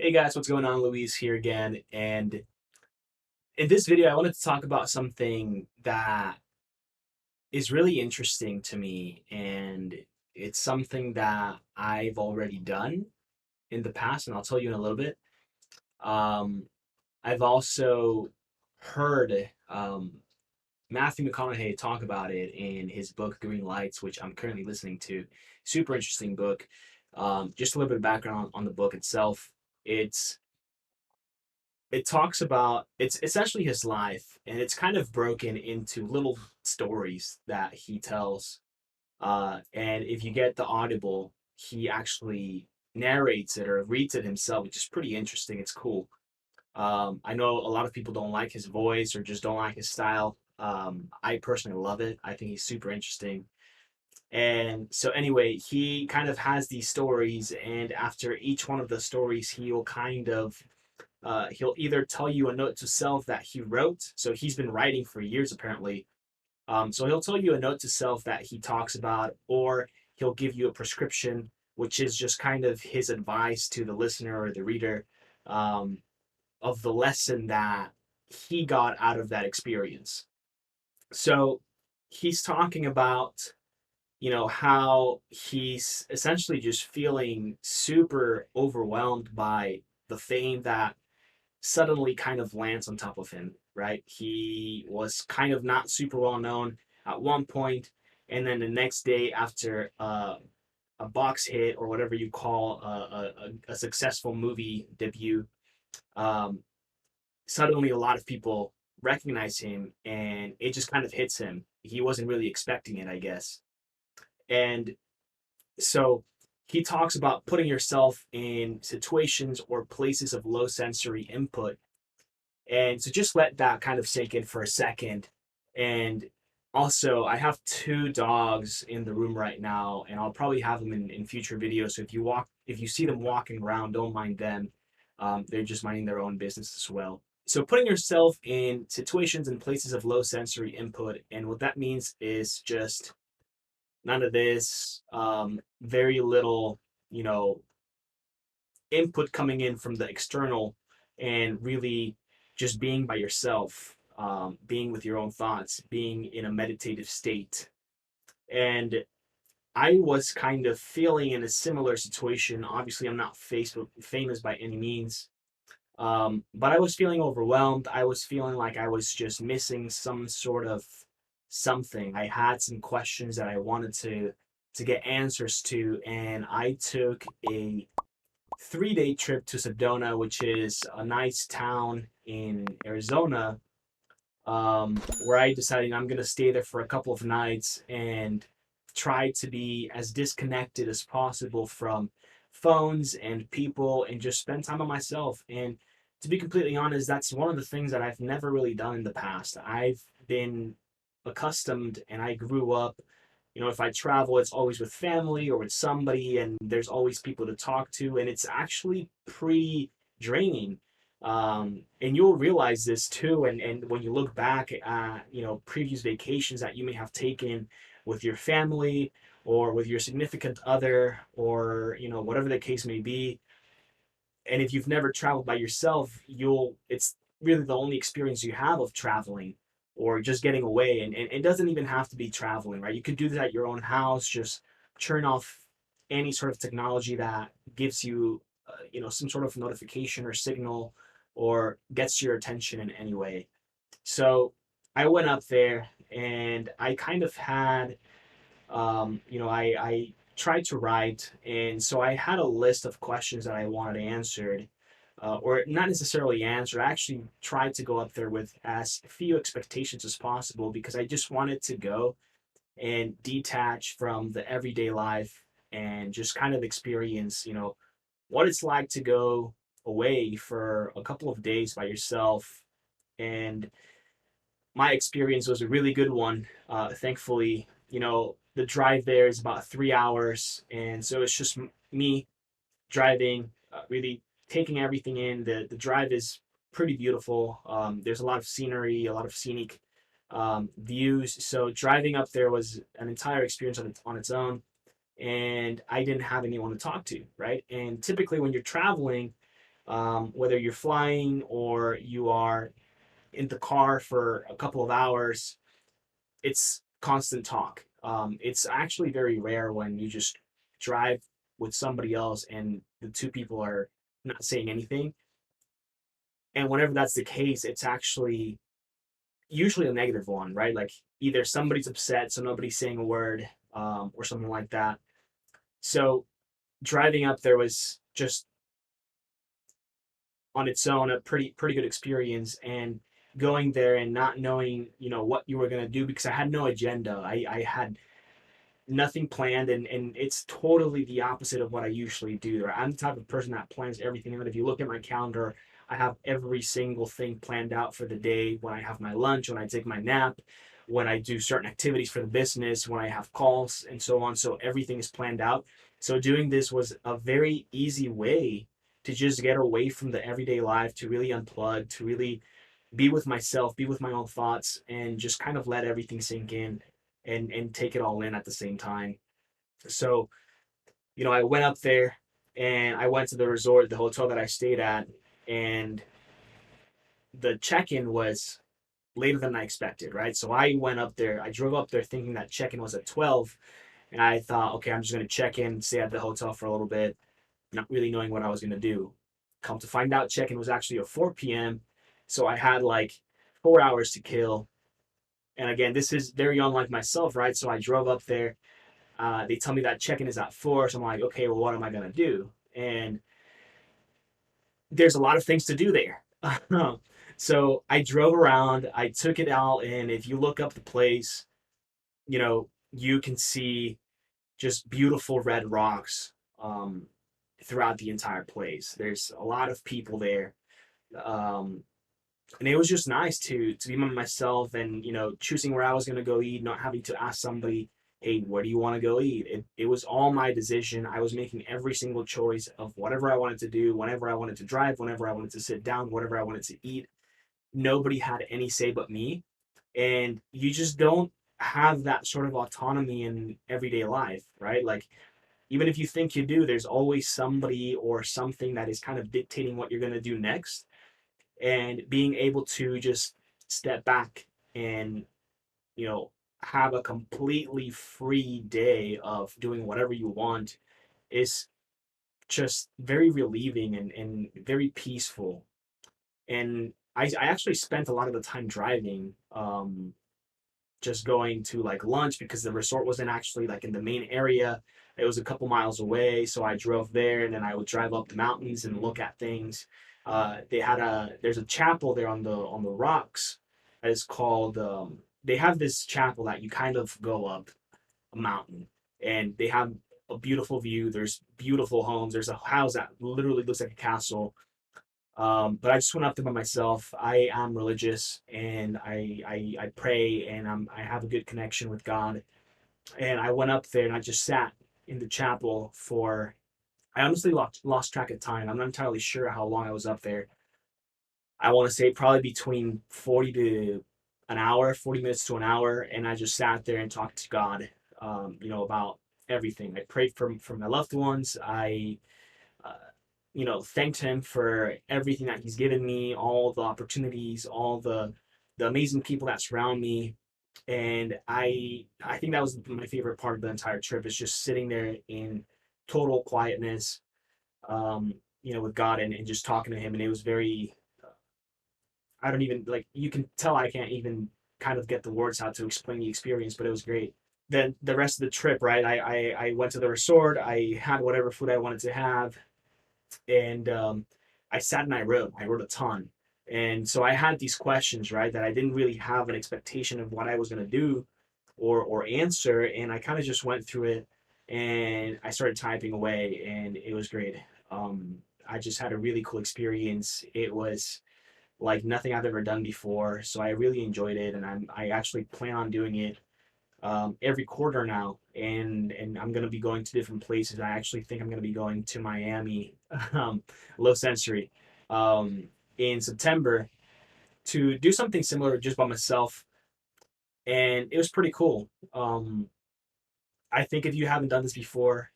Hey guys, what's going on? Luis here again. And in this video, I wanted to talk about something that is really interesting to me. And it's something that I've already done in the past, and I'll tell you in a little bit. Um, I've also heard Matthew McConaughey talk about it in his book, Green Lights, which I'm currently listening to. Super interesting book. Just a little bit of background on the book itself. It's it talks about it's essentially his life, and it's kind of broken into little stories that he tells. And if you get the audible, he actually narrates it or reads it himself, which is pretty interesting. It's cool. I know a lot of people don't like his voice or just don't like his style. I personally love it. I think he's super interesting. And so anyway, he kind of has these stories, and after each one of the stories, he'll either tell you a note to self that he wrote. So he's been writing for years apparently. So he'll tell you a note to self that he talks about, or he'll give you a prescription, which is just kind of his advice to the listener or the reader, um, of the lesson that he got out of that experience. So he's talking about, how he's essentially just feeling super overwhelmed by the fame that suddenly kind of lands on top of him, right? He was kind of not super well known at one point, and then the next day, after a box hit or whatever you call a successful movie debut, um, suddenly a lot of people recognize him, and it just kind of hits him. He wasn't really expecting it, I guess. And so he talks about putting yourself in situations or places of low sensory input. And so just let that kind of sink in for a second. And also, I have two dogs in the room right now, and I'll probably have them in future videos. So if you see them walking around, don't mind them. They're just minding their own business as well. So putting yourself in situations and places of low sensory input, and what that means is just none of this, very little, you know, input coming in from the external, and really just being by yourself, being with your own thoughts, being in a meditative state. And I was kind of feeling in a similar situation. Obviously, I'm not Facebook famous by any means, but I was feeling overwhelmed. I was feeling like I was just missing some sort of something. I had some questions that I wanted to get answers to, and I took a 3-day trip to Sedona, which is a nice town in Arizona, where I decided I'm going to stay there for a couple of nights and try to be as disconnected as possible from phones and people and just spend time on myself. And to be completely honest, that's one of the things that I've never really done in the past. I've been accustomed, and I grew up, if I travel, it's always with family or with somebody, and there's always people to talk to, and it's actually pretty draining. And you'll realize this too, and when you look back at previous vacations that you may have taken with your family or with your significant other, or whatever the case may be, and if you've never traveled by yourself, you'll it's really the only experience you have of traveling or just getting away. And it doesn't even have to be traveling, right? You could do that at your own house. Just turn off any sort of technology that gives you some sort of notification or signal or gets your attention in any way. So I went up there, and I kind of had, I tried to write, and so I had a list of questions that I wanted answered, or not necessarily answered. I actually tried to go up there with as few expectations as possible, because I just wanted to go and detach from the everyday life and just kind of experience, what it's like to go away for a couple of days by yourself. And my experience was a really good one. Thankfully, the drive there is about 3 hours, and so it's just me driving, really taking everything in. The drive is pretty beautiful. There's a lot of scenery, a lot of scenic views. So driving up there was an entire experience on its own, and I didn't have anyone to talk to, right? And typically when you're traveling, Whether you're flying or you are in the car for a couple of hours, it's constant talk. It's actually very rare when you just drive with somebody else and the two people are not saying anything. And whenever that's the case, it's actually usually a negative one, right? Like either somebody's upset, so nobody's saying a word, or something like that. So driving up there was just on its own a pretty good experience, and going there and not knowing what you were going to do because I had no agenda. I had nothing planned, and it's totally the opposite of what I usually do. Right? I'm the type of person that plans everything. And if you look at my calendar, I have every single thing planned out for the day. When I have my lunch, when I take my nap, when I do certain activities for the business, when I have calls and so on. So everything is planned out. So doing this was a very easy way to just get away from the everyday life, to really unplug, to really be with myself, be with my own thoughts, and just kind of let everything sink in and take it all in at the same time. So, I went up there and I went to the resort, the hotel that I stayed at, and the check-in was later than I expected, right? So I went up there, I drove up there thinking that check-in was at 12, and I thought, okay, I'm just going to check in, stay at the hotel for a little bit, not really knowing what I was going to do. Come to find out, check-in was actually at 4 p.m. So I had like 4 hours to kill. And again, this is very unlike myself, right? So I drove up there. They tell me that check-in is at 4. So I'm like, okay, well, what am I going to do? And there's a lot of things to do there. So I drove around, I took it out. And if you look up the place, you can see just beautiful red rocks throughout the entire place. There's a lot of people there. Um, and it was just nice to be by myself and choosing where I was going to go eat, not having to ask somebody, hey, where do you want to go eat? It was all my decision. I was making every single choice of whatever I wanted to do, whenever I wanted to drive, whenever I wanted to sit down, whatever I wanted to eat. Nobody had any say but me. And you just don't have that sort of autonomy in everyday life, right? Like, even if you think you do, there's always somebody or something that is kind of dictating what you're going to do next. And being able to just step back and you know have a completely free day of doing whatever you want is just very relieving and very peaceful. And I actually spent a lot of the time driving, just going to like lunch because the resort wasn't actually like in the main area. It was a couple miles away, so I drove there and then I would drive up the mountains and look at things. There's a chapel there on the rocks that is called. They have this chapel that you kind of go up a mountain, and they have a beautiful view. There's beautiful homes. There's a house that literally looks like a castle. But I just went up there by myself. I am religious, and I pray, and I have a good connection with God. And I went up there and I just sat in the chapel for. I honestly lost track of time. I'm not entirely sure how long I was up there. I want to say probably between 40 to an hour, 40 minutes to an hour, and I just sat there and talked to God, about everything. I prayed for my loved ones. I uh, thanked him for everything that he's given me, all the opportunities, all the amazing people that surround me. And I think that was my favorite part of the entire trip is just sitting there in total quietness, with God and just talking to him. And it was very, I don't even like, you can tell I can't even kind of get the words out to explain the experience, but it was great. Then the rest of the trip, right? I went to the resort. I had whatever food I wanted to have, and I sat and I wrote. I wrote a ton, and so I had these questions, right, that I didn't really have an expectation of what I was gonna do or answer, and I kind of just went through it, and I started typing away, and it was great. I just had a really cool experience. It was like nothing I've ever done before, so I really enjoyed it, and I actually plan on doing it every quarter now, and I'm gonna be going to different places. I actually think I'm gonna be going to Miami, Low Sensory, in September to do something similar just by myself, and it was pretty cool. I think if you haven't done this before,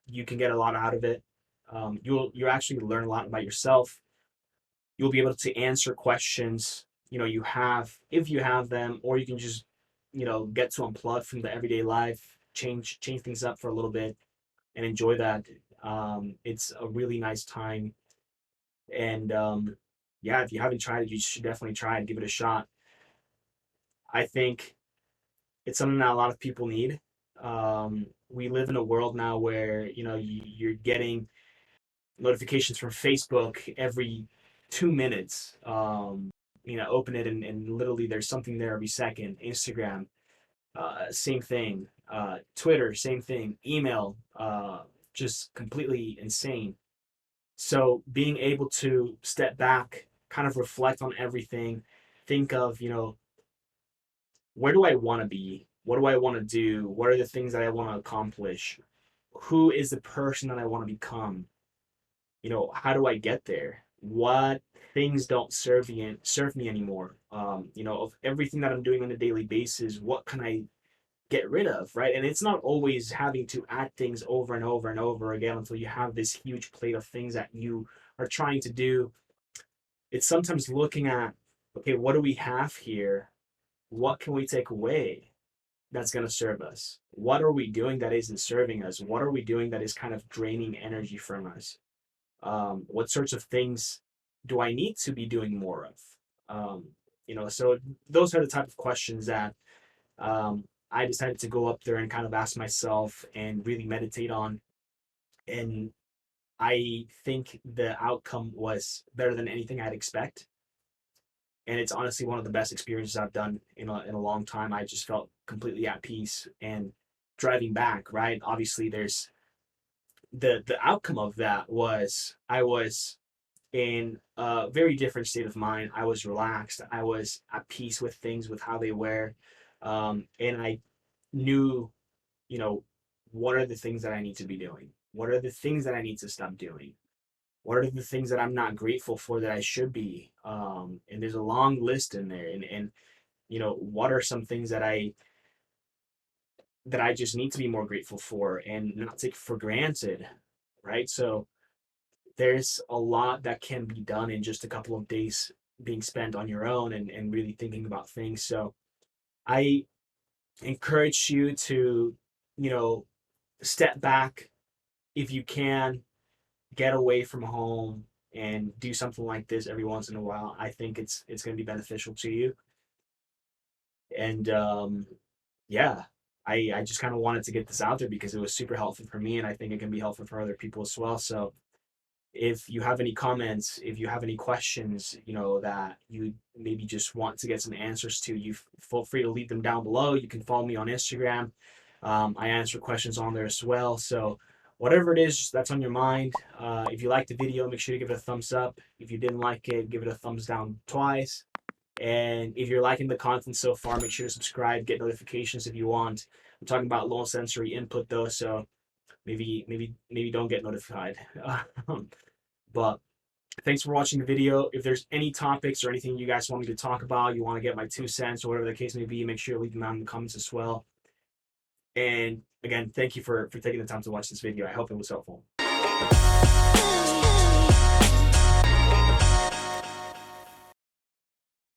you can get a lot out of it. You'll actually learn a lot about yourself. You'll be able to answer questions you have, if you have them, or you can just get to unplug from the everyday life, change things up for a little bit, and enjoy that. It's a really nice time, and yeah, if you haven't tried it, you should definitely try it. Give it a shot. I think it's something that a lot of people need. We live in a world now where you're getting notifications from Facebook every 2 minutes. Open it, and literally there's something there every second. Instagram, same thing. Twitter, same thing. Email, just completely insane. So being able to step back, kind of reflect on everything, think of, where do I want to be? What do I want to do? What are the things that I want to accomplish? Who is the person that I want to become? How do I get there? What things don't serve me anymore? Of everything that I'm doing on a daily basis, what can I get rid of, right? And it's not always having to add things over and over and over again until you have this huge plate of things that you are trying to do. It's sometimes looking at, okay, what do we have here? What can we take away that's going to serve us? What are we doing that isn't serving us? What are we doing that is kind of draining energy from us? What sorts of things do I need to be doing more of? So those are the type of questions that I decided to go up there and kind of ask myself and really meditate on. And I think the outcome was better than anything I'd expect. And it's honestly one of the best experiences I've done in a long time. I just felt completely at peace. And driving back, right? Obviously, there's the outcome of that was I was in a very different state of mind. I was relaxed. I was at peace with things, with how they were, and I knew, you know, what are the things that I need to be doing? What are the things that I need to stop doing? What are the things that I'm not grateful for that I should be? And there's a long list in there. And what are some things that I just need to be more grateful for and not take for granted, right? So there's a lot that can be done in just a couple of days being spent on your own and really thinking about things. So I encourage you to, you know, step back if you can, get away from home and do something like this every once in a while. I think it's going to be beneficial to you. And yeah, I just kind of wanted to get this out there because it was super helpful for me, and I think it can be helpful for other people as well. So if you have any comments, if you have any questions, that you maybe just want to get some answers to, you feel free to leave them down below. You can follow me on Instagram. I answer questions on there as well. So whatever it is that's on your mind, if you liked the video, make sure to give it a thumbs up. If you didn't like it, give it a thumbs down twice. And if you're liking the content so far, make sure to subscribe, get notifications if you want. I'm talking about low sensory input though, so maybe don't get notified. But thanks for watching the video. If there's any topics or anything you guys want me to talk about, you want to get my 2 cents or whatever the case may be, make sure to leave them out in the comments as well. And again, thank you for taking the time to watch this video. I hope it was helpful.